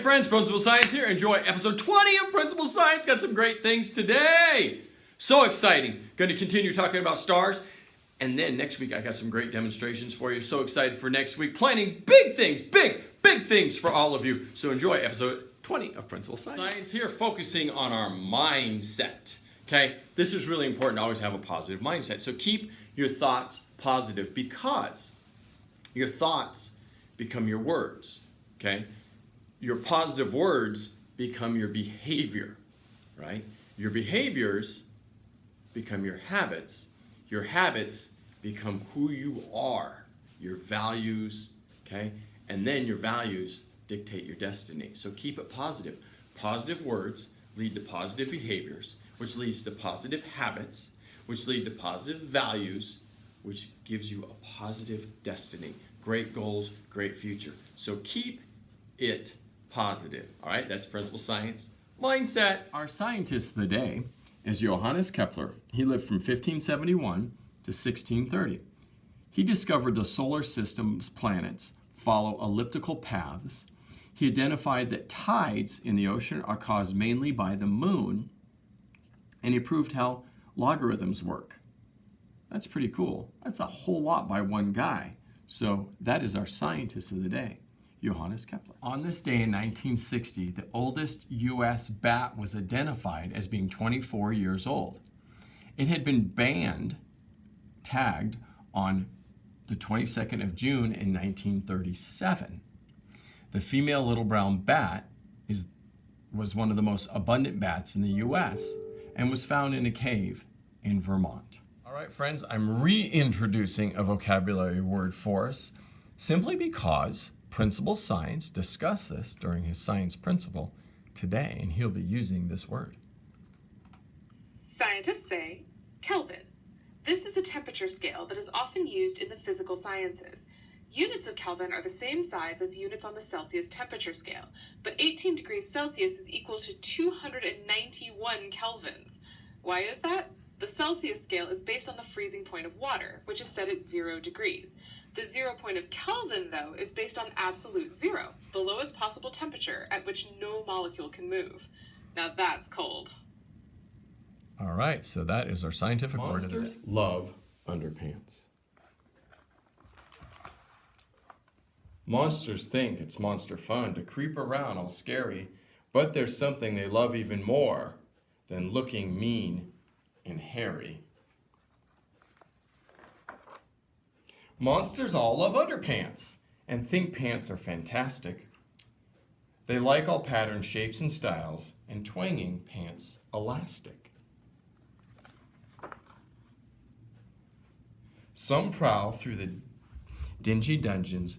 Friends, Principal Science here. Enjoy episode 20 of Principal Science. Got some great things today. So exciting. Going to continue talking about stars. And then next week, I got some great demonstrations for you. So excited for next week. Planning big things, big things for all of you. So enjoy episode 20 of Principal Science. Science here, focusing on our mindset. Okay? This is really important to always have a positive mindset. So keep your thoughts positive because your thoughts become your words. Okay? Your positive words become your behavior, right? Your behaviors become your habits. Your habits become who you are, your values, okay? And then your values dictate your destiny. So keep it positive. Positive words lead to positive behaviors, which leads to positive habits, which lead to positive values, which gives you a positive destiny. Great goals, great future. So keep it positive. All right, that's Principal Science Mindset. Our scientist of the day is Johannes Kepler. He lived from 1571 to 1630. He discovered the solar system's planets follow elliptical paths. He identified that tides in the ocean are caused mainly by the moon, and he proved how logarithms work. That's pretty cool. That's a whole lot by one guy. So that is our scientist of the day, Johannes Kepler. On this day in 1960, the oldest U.S. bat was identified as being 24 years old. It had been tagged on the 22nd of June in 1937. The female little brown bat was one of the most abundant bats in the U.S. and was found in a cave in Vermont. All right, friends, I'm reintroducing a vocabulary word for us simply because Principal Science discussed this during his science principle today, and he'll be using this word. Scientists say Kelvin. This is a temperature scale that is often used in the physical sciences. Units of Kelvin are the same size as units on the Celsius temperature scale, but 18 degrees Celsius is equal to 291 kelvins. Why is that? The Celsius scale is based on the freezing point of water, which is set at 0 degrees. The 0 point of Kelvin, though, is based on absolute zero, the lowest possible temperature at which no molecule can move. Now that's cold. All right, so that is our scientific word of the day. Monsters love underpants. Monsters think it's monster fun to creep around all scary, but there's something they love even more than looking mean and hairy. Monsters all love underpants and think pants are fantastic. They like all patterns, shapes, and styles, and twanging pants elastic. Some prowl through the dingy dungeons.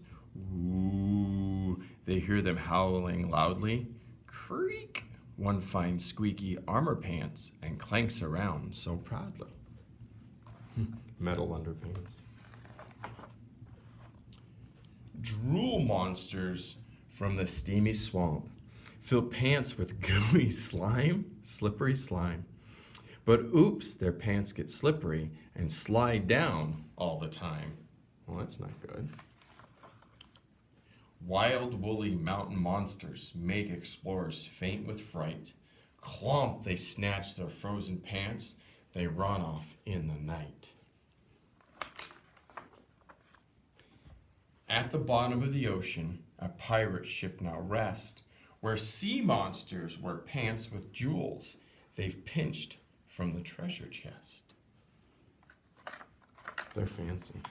Ooh, they hear them howling loudly. Creak! One finds squeaky armor pants and clanks around so proudly. Metal underpants. Drool monsters from the steamy swamp fill pants with gooey slime, slippery slime. But oops, their pants get slippery and slide down all the time. Well, that's not good. Wild woolly mountain monsters make explorers faint with fright. Clomp, they snatch their frozen pants. They run off in the night. At the bottom of the ocean, a pirate ship now rests, where sea monsters wear pants with jewels they've pinched from the treasure chest. They're fancy.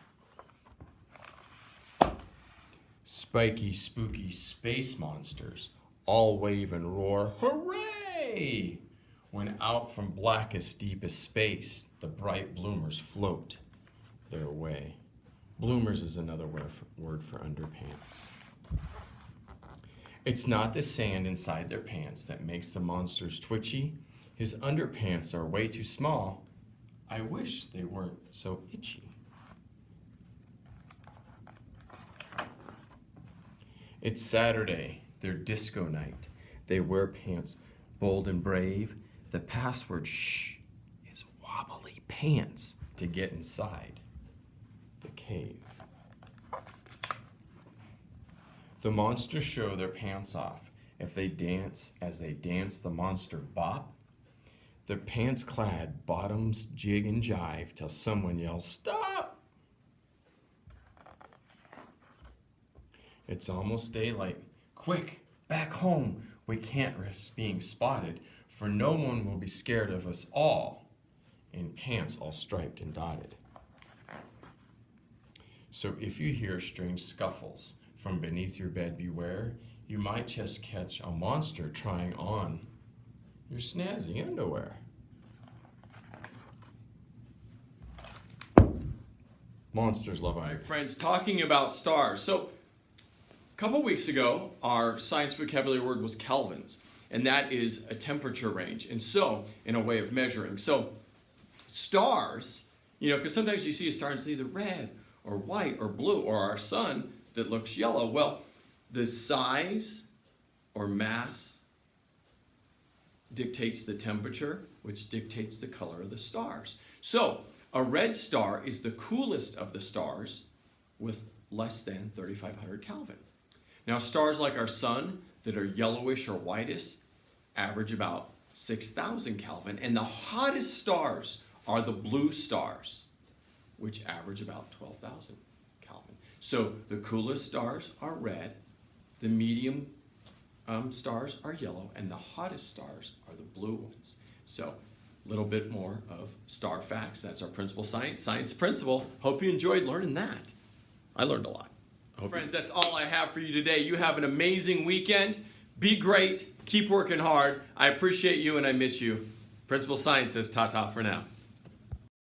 Spiky, spooky space monsters all wave and roar, hooray! When out from blackest, deepest space, the bright bloomers float their way. Bloomers is another word for underpants. It's not the sand inside their pants that makes the monsters twitchy. His underpants are way too small. I wish they weren't so itchy. It's Saturday, their disco night. They wear pants bold and brave. The password, shh, is wobbly pants to get inside the cave. The monsters show their pants off. if they dance, as they dance the monster bop. Their pants clad bottoms jig and jive till someone yells, "Stop!" It's almost daylight. Quick, back home. We can't risk being spotted, for no one will be scared of us all in pants all striped and dotted. So if you hear strange scuffles from beneath your bed, beware. You might just catch a monster trying on your snazzy underwear. Monsters love our friends talking about stars. So a couple weeks ago, our science vocabulary word was kelvins, and that is a temperature range. And so, in a way of measuring. So stars, because sometimes you see a star and it's either red or white or blue, or our sun that looks yellow. Well, the size or mass dictates the temperature, which dictates the color of the stars. So a red star is the coolest of the stars with less than 3,500 Kelvin. Now stars like our sun that are yellowish or whitish average about 6,000 Kelvin, and the hottest stars are the blue stars, which average about 12,000 Kelvin. So the coolest stars are red, the medium stars are yellow, and the hottest stars are the blue ones. So a little bit more of star facts. That's our principal science principle. Hope you enjoyed learning that. I learned a lot. Friends, that's all I have for you today. You have an amazing weekend. Be great. Keep working hard. I appreciate you and I miss you. Principal Science says ta-ta for now.